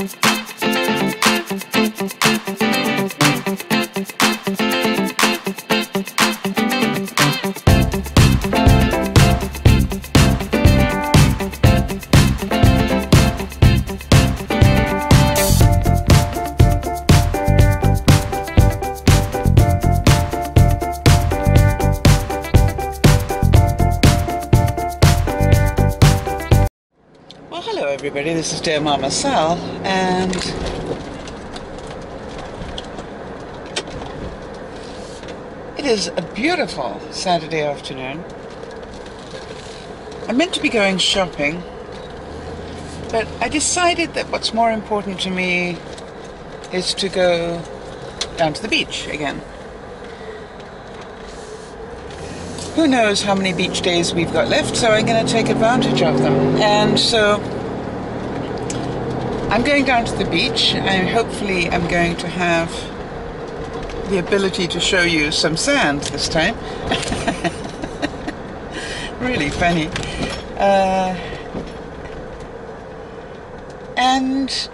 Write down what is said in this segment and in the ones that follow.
Hello everybody, this is Dear Mama Sal, and it is a beautiful Saturday afternoon. I'm meant to be going shopping, but I decided that what's more important to me is to go down to the beach again. Who knows how many beach days we've got left, so I'm going to take advantage of them. And so I'm going down to the beach, and hopefully I'm going to have the ability to show you some sand this time. Really funny. And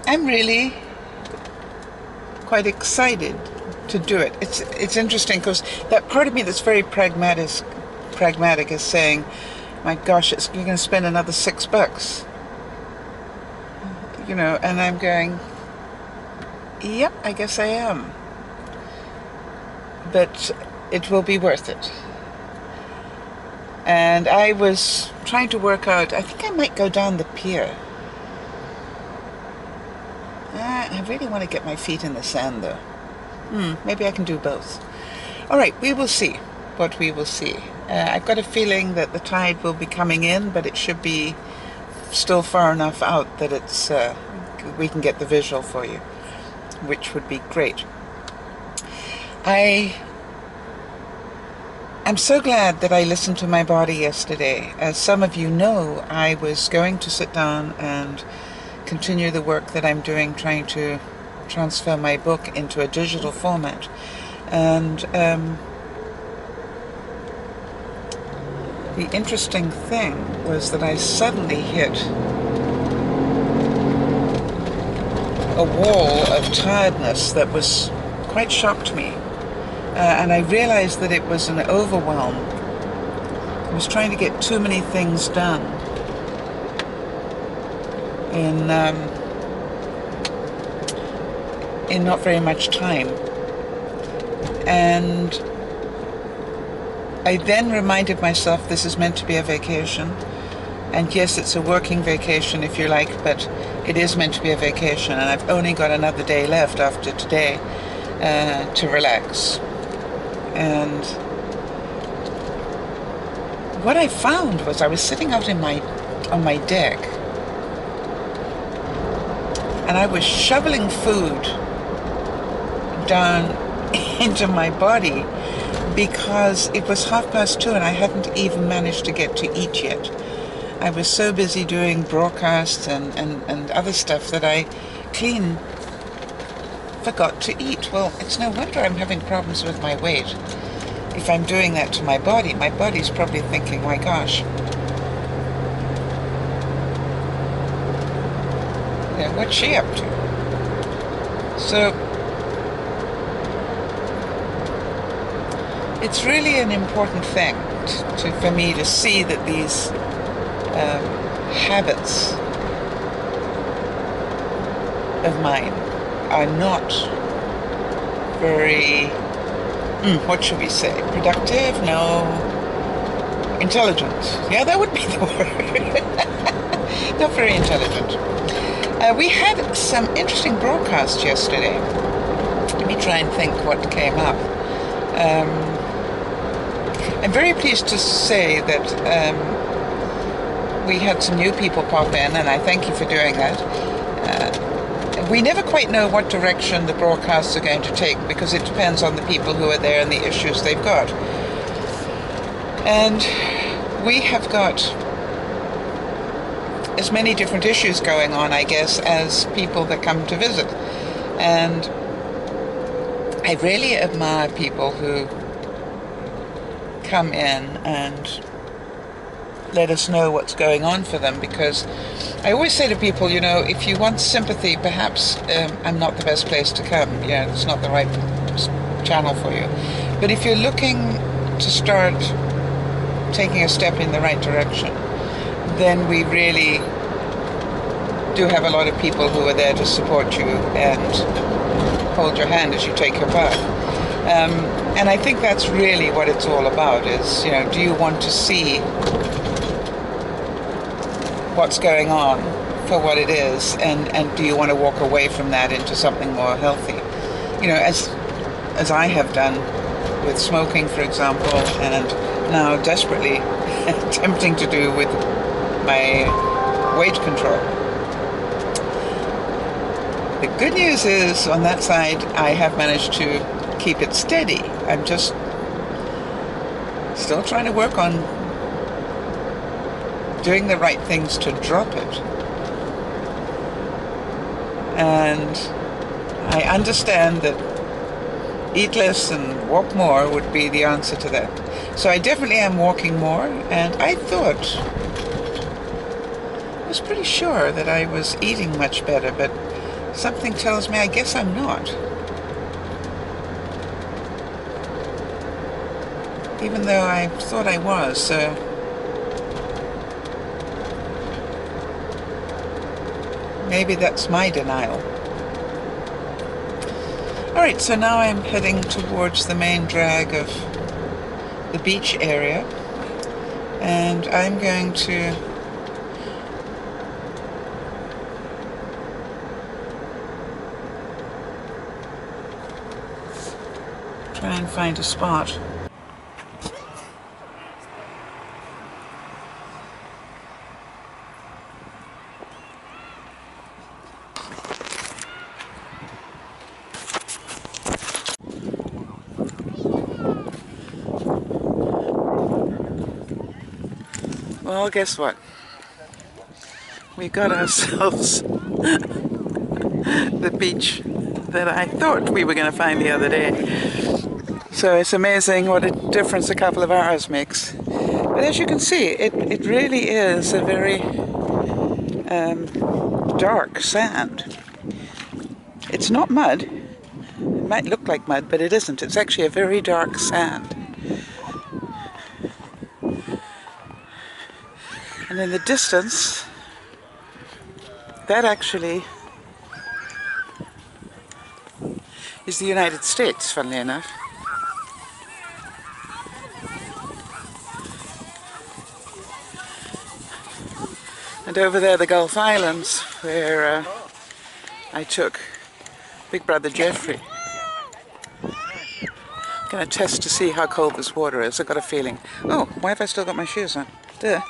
I'm really quite excited to do it. It's interesting because that part of me that's very pragmatic is saying, my gosh, you're going to spend another $6. You know, and I'm going, yep, I guess I am. But it will be worth it. And I was trying to work out, I think I might go down the pier. I really want to get my feet in the sand though. Maybe I can do both. Alright, we will see what we will see. I've got a feeling that the tide will be coming in, but it should be still far enough out that it's we can get the visual for you, which would be great. I'm so glad that I listened to my body yesterday. As some of you know, I was going to sit down and continue the work that I'm doing, trying to transfer my book into a digital format, and the interesting thing was that I suddenly hit a wall of tiredness that was quite shocked me, and I realized that it was an overwhelm. I was trying to get too many things done in not very much time, and I then reminded myself this is meant to be a vacation, and yes, it's a working vacation if you like, but it is meant to be a vacation, and I've only got another day left after today to relax. And what I found was I was sitting out on my deck, and I was shoveling food down into my body because it was 2:30 and I hadn't even managed to get to eat yet. I was so busy doing broadcasts and other stuff that I clean forgot to eat. Well, it's no wonder I'm having problems with my weight. If I'm doing that to my body's probably thinking, my gosh, yeah, what's she up to? So it's really an important thing for me to see that these habits of mine are not very, what should we say, productive? No, intelligent. Yeah, that would be the word. Not very intelligent. We had some interesting broadcasts yesterday. Let me try and think what came up. I'm very pleased to say that we had some new people pop in, and I thank you for doing that. We never quite know what direction the broadcasts are going to take because it depends on the people who are there and the issues they've got. And we have got as many different issues going on, I guess, as people that come to visit. And I really admire people who come in and let us know what's going on for them, because I always say to people, you know, if you want sympathy, perhaps I'm not the best place to come. Yeah, it's not the right channel for you. But if you're looking to start taking a step in the right direction, then we really do have a lot of people who are there to support you and hold your hand as you take your bath. And I think that's really what it's all about, is, you know, do you want to see what's going on for what it is, and do you want to walk away from that into something more healthy? You know, as I have done with smoking, for example, and now desperately attempting to do with my weight control. The good news is, on that side, I have managed to keep it steady. I'm just still trying to work on doing the right things to drop it. And I understand that eat less and walk more would be the answer to that. So I definitely am walking more, and I thought, I was pretty sure that I was eating much better, but something tells me I guess I'm not. Even though I thought I was. Maybe that's my denial. Alright, so now I'm heading towards the main drag of the beach area, and I'm going to try and find a spot. Well, guess what? We got ourselves the beach that I thought we were going to find the other day. So it's amazing what a difference a couple of hours makes. But as you can see, it really is a very dark sand. It's not mud. It might look like mud, but it isn't. It's actually a very dark sand. And in the distance, that actually is the United States, funnily enough. And over there, the Gulf Islands, where I took Big Brother Jeffrey. I'm going to test to see how cold this water is. I've got a feeling. Oh, why have I still got my shoes on? Duh.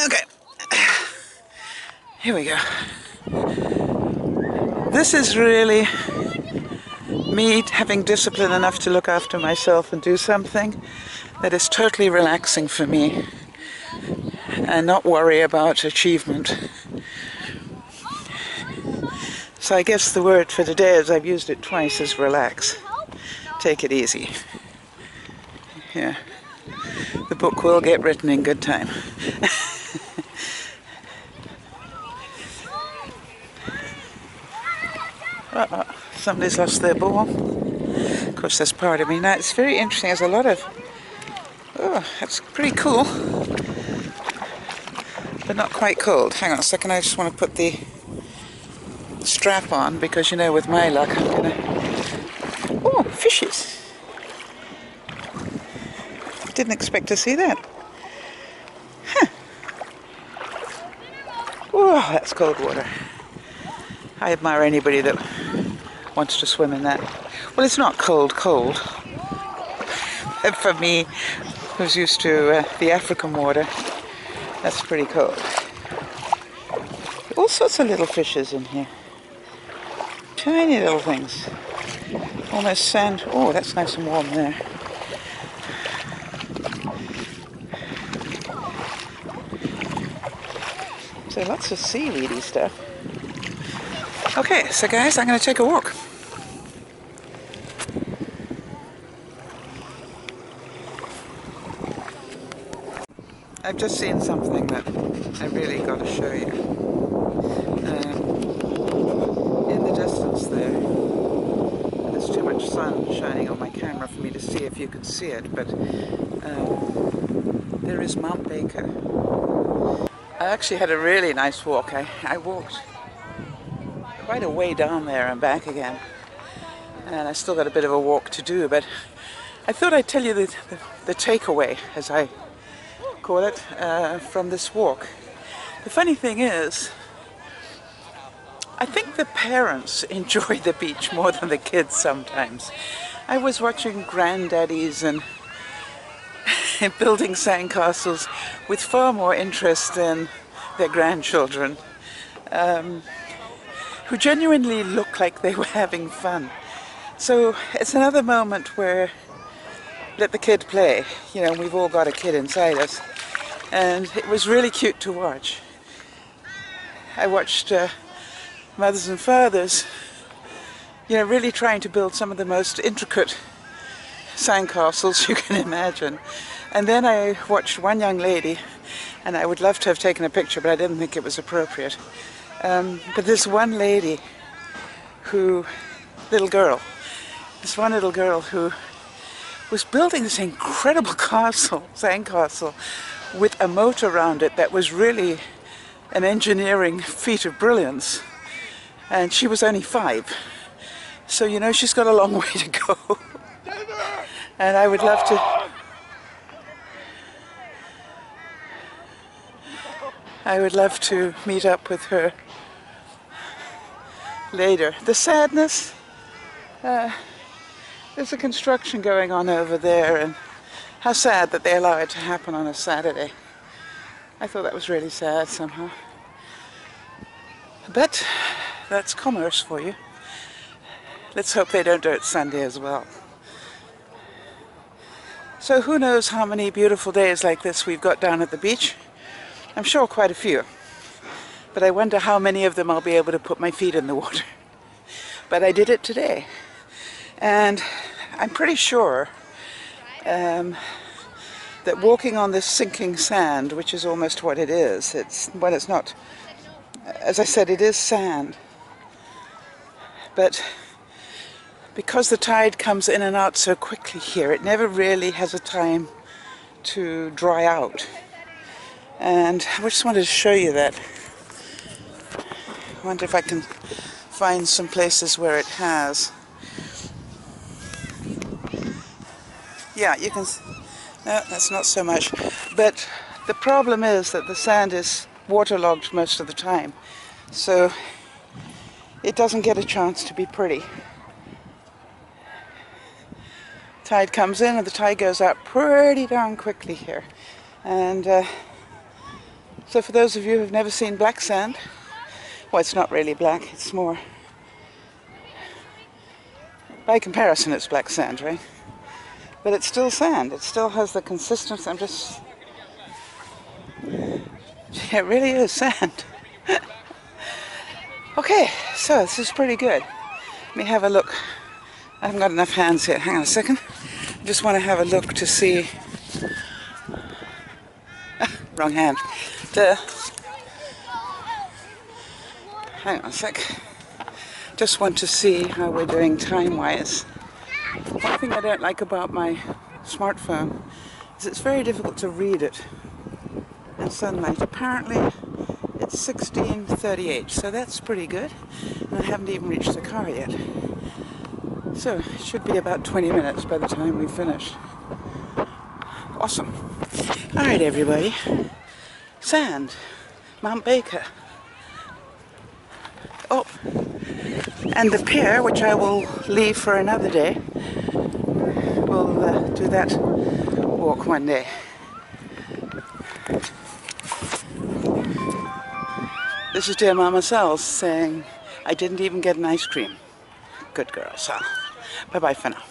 Okay, here we go. This is really me having discipline enough to look after myself and do something that is totally relaxing for me and not worry about achievement. So I guess the word for today, as I've used it twice, is relax. Take it easy. Yeah. The book will get written in good time. Somebody's lost their ball. Of course, that's part of me. Now, it's very interesting. There's a lot of... Oh, that's pretty cool. But not quite cold. Hang on a second. I just want to put the strap on, because, you know, with my luck, I'm going to... Oh, fishes. Didn't expect to see that. Huh. Oh, that's cold water. I admire anybody that wants to swim in that. Well, it's not cold. For me, who's used to the African water, that's pretty cold. All sorts of little fishes in here. Tiny little things. Almost sand. Oh, that's nice and warm there. So lots of seaweedy stuff. Okay, so guys, I'm going to take a walk. I've just seen something that I really got to show you. In the distance there, there's too much sun shining on my camera for me to see if you can see it, but there is Mount Baker. I actually had a really nice walk. I walked quite a way down there and back again, and I still got a bit of a walk to do, but I thought I'd tell you the takeaway, as I call it, from this walk. The funny thing is, I think the parents enjoy the beach more than the kids sometimes. I was watching granddaddies and building sandcastles with far more interest than their grandchildren, who genuinely looked like they were having fun. So it's another moment where let the kid play. You know, we've all got a kid inside us, and it was really cute to watch. I watched mothers and fathers, you know, really trying to build some of the most intricate sandcastles you can imagine. And then I watched one young lady, and I would love to have taken a picture, but I didn't think it was appropriate. But this one lady who, this one little girl who was building this incredible sandcastle with a moat around it that was really an engineering feat of brilliance. And she was only 5. So, you know, she's got a long way to go. And I would love to meet up with her later. The sadness, there's a construction going on over there, and how sad that they allow it to happen on a Saturday. I thought that was really sad somehow. But that's commerce for you. Let's hope they don't do it Sunday as well. So who knows how many beautiful days like this we've got down at the beach. I'm sure quite a few. But I wonder how many of them I'll be able to put my feet in the water. But I did it today. And I'm pretty sure that walking on this sinking sand, which is almost what it is, it's not, as I said, it is sand. But because the tide comes in and out so quickly here, it never really has a time to dry out. And I just wanted to show you that. I wonder if I can find some places where it has. Yeah, you can. No, that's not so much. But the problem is that the sand is waterlogged most of the time. So it doesn't get a chance to be pretty. Tide comes in and the tide goes out pretty darn quickly here. And so for those of you who've never seen black sand, well, it's not really black, it's more, by comparison it's black sand, right? But it's still sand, it still has the consistency. It really is sand. Okay, so this is pretty good. Let me have a look. I haven't got enough hands yet. Hang on a second. I just want to have a look to see. Wrong hand. Hang on a sec. Just want to see how we're doing time-wise. One thing I don't like about my smartphone is it's very difficult to read it in sunlight. Apparently it's 16:38, so that's pretty good. And I haven't even reached the car yet. So it should be about 20 minutes by the time we finish. Awesome. Alright everybody. Sand. Mount Baker. Oh, and the pier, which I will leave for another day. We'll do that walk one day. This is dear Mama Sal saying, I didn't even get an ice cream. Good girl, Sal. Bye-bye for now.